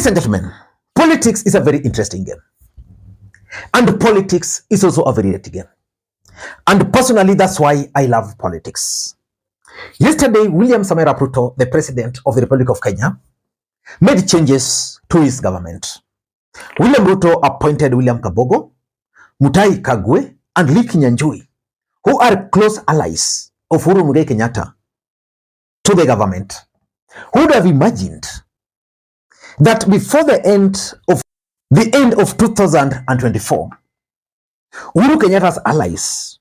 Ladies and gentlemen, politics is a very interesting game. And politics is also a very dirty game. And personally, that's why I love politics. Yesterday, William Ruto, the President of the Republic of Kenya, made changes to his government. William Ruto appointed William Kabogo, Mutai Kagwe, and Lee Kinyanjui, who are close allies of Uhuru Kenyatta, to the government. Who would have imagined that before the end of 2024, Uhuru Kenyatta's allies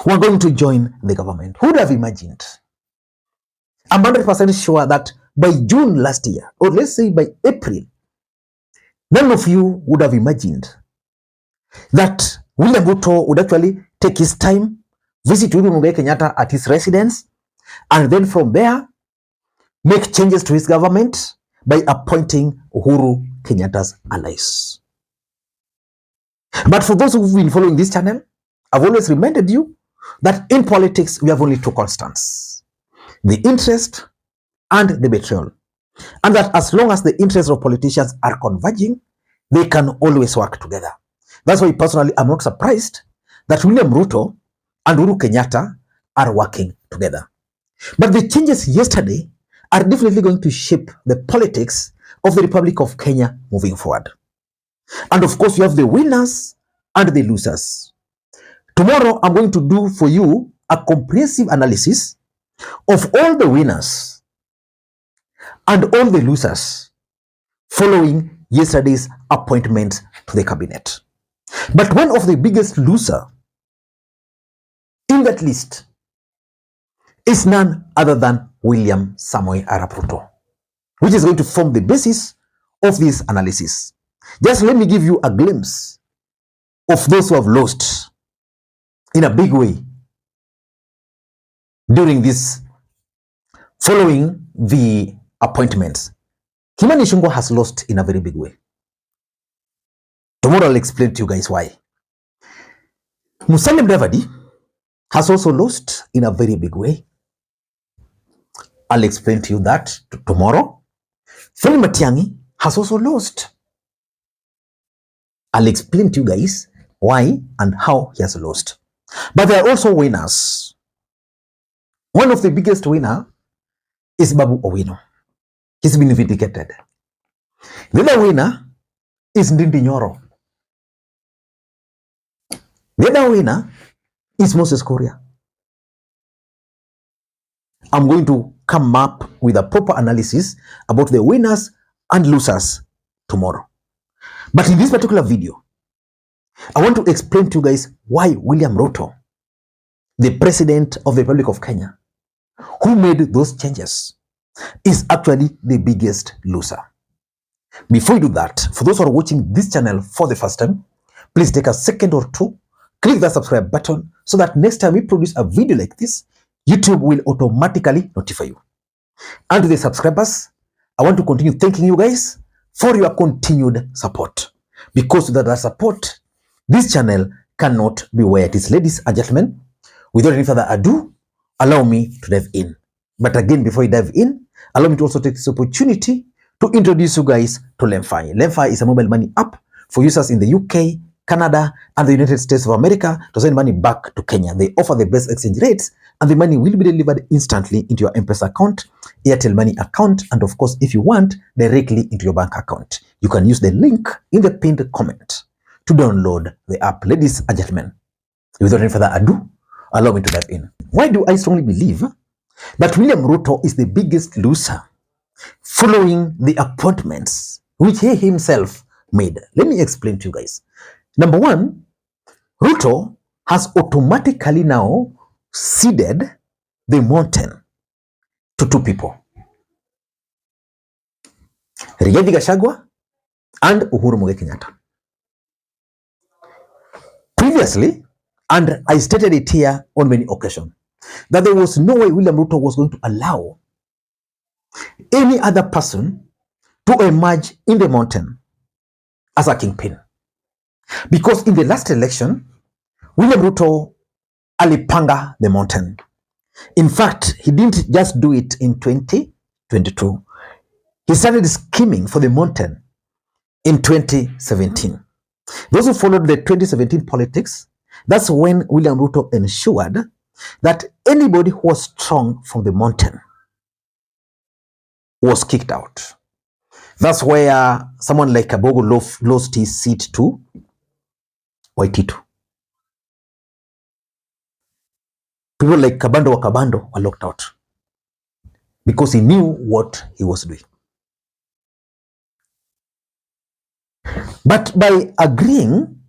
were going to join the government? Who would have imagined? I'm 100% sure that by June last year, or let's say by April, none of you would have imagined that William Ruto would actually take his time, visit Uhuru Kenyatta at his residence, and then from there, make changes to his government by appointing Uhuru Kenyatta's allies. But for those who've been following this channel, I've always reminded you that in politics, we have only two constants: the interest and the betrayal. And that as long as the interests of politicians are converging, they can always work together. That's why personally, I'm not surprised that William Ruto and Uhuru Kenyatta are working together. But the changes yesterday are definitely going to shape the politics of the Republic of Kenya moving forward. And of course, you have the winners and the losers. Tomorrow, I'm going to do for you a comprehensive analysis of all the winners and all the losers following yesterday's appointment to the cabinet. But one of the biggest losers in that list is none other than William Samoei Arap Ruto, which is going to form the basis of this analysis. Just let me give you a glimpse of those who have lost in a big way during this, following the appointments. Kimani Ichung'wah has lost in a very big way. Tomorrow I'll explain to you guys why. Musalia Mudavadi has also lost in a very big way. I'll explain to you that tomorrow. Fred Matiang'i has also lost. I'll explain to you guys why and how he has lost. But there are also winners. One of the biggest winners is Babu Owino. He's been vindicated. The other winner is Ndindi Nyoro. The other winner is Moses Kuria. I'm going to come up with a proper analysis about the winners and losers tomorrow. But in this particular video, I want to explain to you guys why William Ruto, the President of the Republic of Kenya, who made those changes, is actually the biggest loser. Before you do that, for those who are watching this channel for the first time, please take a second or two, click the subscribe button so that next time we produce a video like this, YouTube will automatically notify you. And to the subscribers, I want to continue thanking you guys for your continued support. Because without that support, this channel cannot be where it is. Ladies and gentlemen, without any further ado, allow me to dive in. But again, before I dive in, allow me to also take this opportunity to introduce you guys to LemFi. LemFi is a mobile money app for users in the UK, Canada, and the United States of America to send money back to Kenya. They offer the best exchange rates, and the money will be delivered instantly into your M-Pesa account, Airtel Money account, and of course, if you want, directly into your bank account. You can use the link in the pinned comment to download the app. Ladies and gentlemen, without any further ado, allow me to dive in. Why do I strongly believe that William Ruto is the biggest loser following the appointments which he himself made? Let me explain to you guys. Number one, Ruto has automatically now ceded the mountain to two people, Rigathi Gachagua and Uhuru Kenyatta. Previously, and I stated it here on many occasions, that there was no way William Ruto was going to allow any other person to emerge in the mountain as a kingpin. Because in the last election, William Ruto alipanga the mountain. In fact, he didn't just do it in 2022. He started scheming for the mountain in 2017. Those who followed the 2017 politics, that's when William Ruto ensured that anybody who was strong from the mountain was kicked out. That's where someone like Kabogo lost his seat to Waititu. People like Kabando wa Kabando were locked out because he knew what he was doing. But by agreeing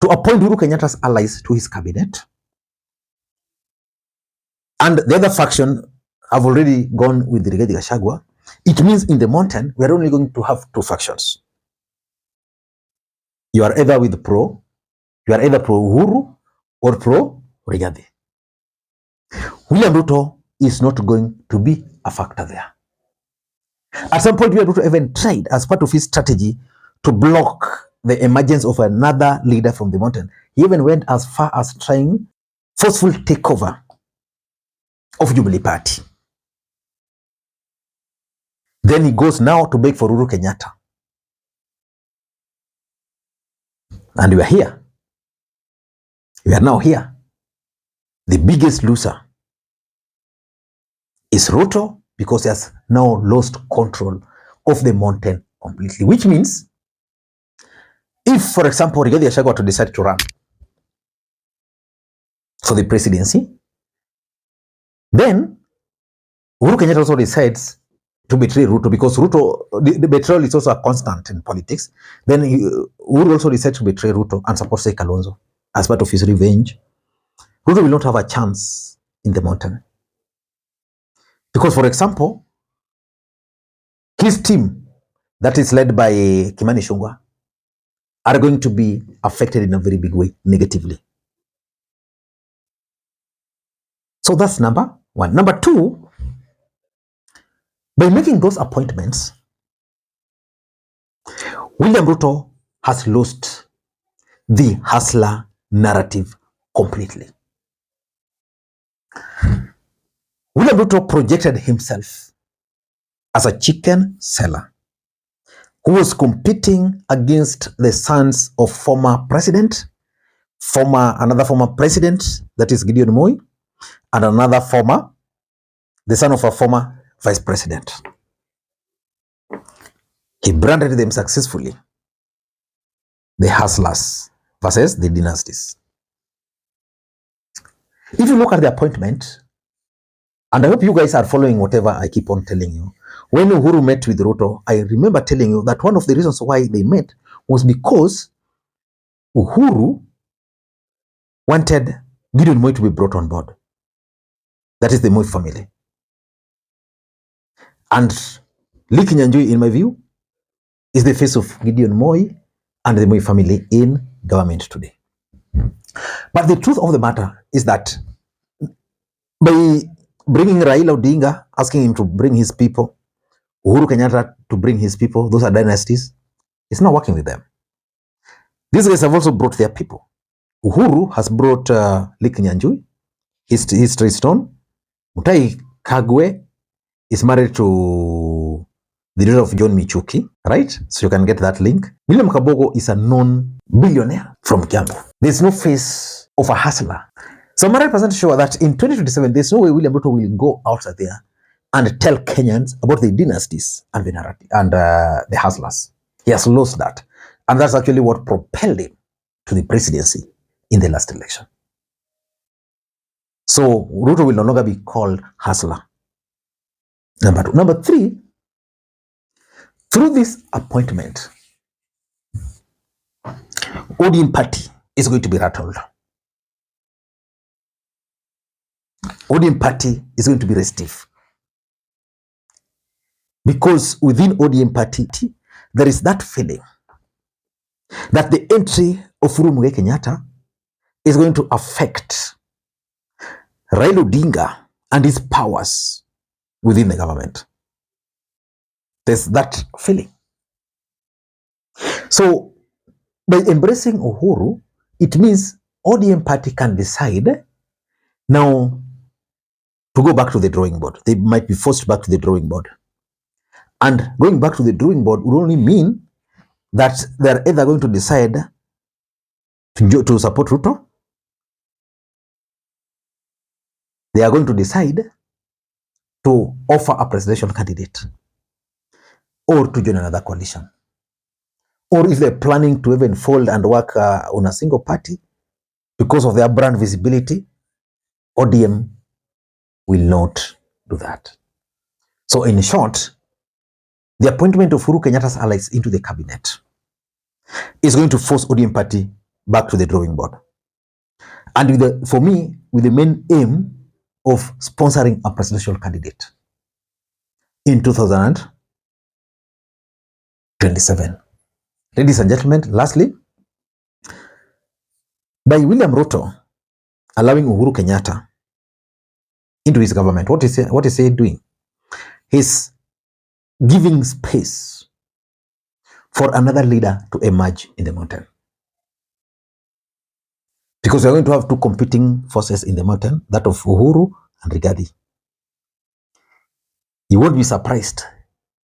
to appoint Uhuru Kenyatta's allies to his cabinet, and the other faction have already gone with Rigathi Gachagua, it means in the mountain, we are only going to have two factions. You are either pro Uhuru or pro Rigathi. William Ruto is not going to be a factor there. At some point, William Ruto even tried, as part of his strategy, to block the emergence of another leader from the mountain. He even went as far as trying forceful takeover of Jubilee Party. Then he goes now to beg for Uhuru Kenyatta. And we are here. We are now here. The biggest loser is Ruto because he has now lost control of the mountain completely. Which means, if, for example, Rigathi Gachagua to decide to run for the presidency, then Uhuru Kenyatta also decides to betray Ruto, because Ruto, the betrayal is also a constant in politics. Then Uhuru also decides to betray Ruto and support Sheikh Kalonzo as part of his revenge. Ruto will not have a chance in the mountain. Because, for example, his team that is led by Kimani Ichung'wah are going to be affected in a very big way, negatively. So that's number one. Number two, by making those appointments, William Ruto has lost the hustler narrative completely. William Ruto projected himself as a chicken seller who was competing against the sons of another former president, that is Gideon Moi, and the son of a former vice president. He branded them successfully, the hustlers versus the dynasties. If you look at the appointment, and I hope you guys are following whatever I keep on telling you, when Uhuru met with Ruto, I remember telling you that one of the reasons why they met was because Uhuru wanted Gideon Moi to be brought on board. That is the Moi family. And Lee Kinyanjui, in my view, is the face of Gideon Moi and the Moi family in government today. But the truth of the matter is that by bringing Raila Odinga, asking him to bring his people, Uhuru Kenyatta to bring his people, those are dynasties, it's not working with them. These guys have also brought their people. Uhuru has brought Lee Kinyanjui, History Stone. Mutahi Kagwe is married to the daughter of John Michuki, right? So you can get that link. William Kabogo is a known billionaire from Kiambu. There's no face of a hustler. So I'm 100% sure that in 2027, there's no way William Ruto will go out there and tell Kenyans about the dynasties and the narrative and the hustlers. He has lost that. And that's actually what propelled him to the presidency in the last election. So Ruto will no longer be called hustler. Number two. Number three, through this appointment, ODM party is going to be rattled. ODM party is going to be restive. Because within ODM party, there is that feeling that the entry of Uhuru Kenyatta is going to affect Raila Odinga and his powers within the government. There's that feeling. So by embracing Uhuru, it means ODM party can decide now to go back to the drawing board. They might be forced back to the drawing board And going back to the drawing board would only mean that they're either going to decide to support Ruto, they are going to decide to offer a presidential candidate, or to join another coalition. Or if they're planning to even fold and work on a single party because of their brand visibility, ODM will not do that. So in short, the appointment of Uhuru Kenyatta's allies into the cabinet is going to force ODM party back to the drawing board. And for me, with the main aim of sponsoring a presidential candidate in 2027. Ladies and gentlemen, lastly, by William Ruto allowing Uhuru Kenyatta into his government, what is he doing? He's giving space for another leader to emerge in the mountain. Because we're going to have two competing forces in the mountain, that of Uhuru and Rigathi. You won't be surprised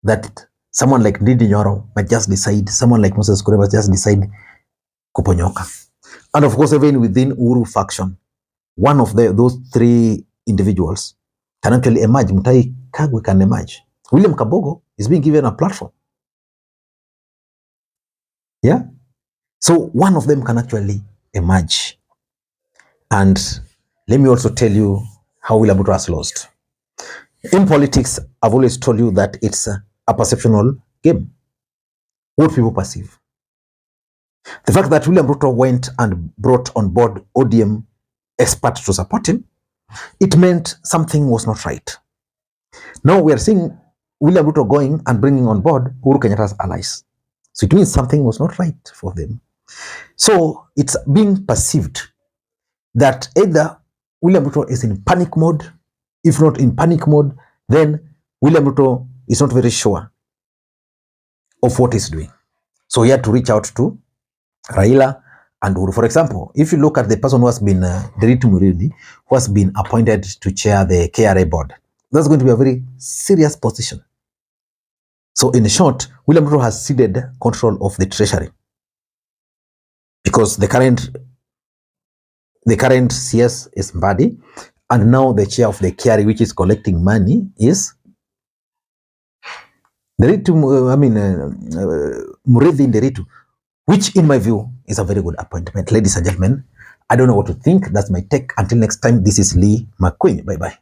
that someone like Ndindi Nyoro might just decide, someone like Moses Kuria might just decide kuponyoka. And of course, even within Uhuru faction, one of those three individuals can actually emerge. Mutahi Kagwe can emerge. William Kabogo is being given a platform. Yeah? So one of them can actually emerge. And let me also tell you how William Ruto has lost. In politics, I've always told you that it's a perceptional game. What people perceive. The fact that William Ruto went and brought on board ODM experts to support him, it meant something was not right. Now we are seeing William Ruto going and bringing on board Uhuru Kenyatta's allies. So it means something was not right for them. So it's being perceived that either William Ruto is in panic mode. If not in panic mode, then William Ruto is not very sure of what he's doing. So he had to reach out to Raila and Uhuru. For example, if you look at the person who has been, Nderitu Muriithi, who has been appointed to chair the KRA board, that's going to be a very serious position. So in short, William Ruto has ceded control of the treasury because the current CS is Mbadi, and now the chair of the KRA, which is collecting money, is Muriithi Nderitu, which in my view is a very good appointment. Ladies and gentlemen, I don't know what to think. That's my take. Until next time, this is Lee Makwiny. Bye-bye.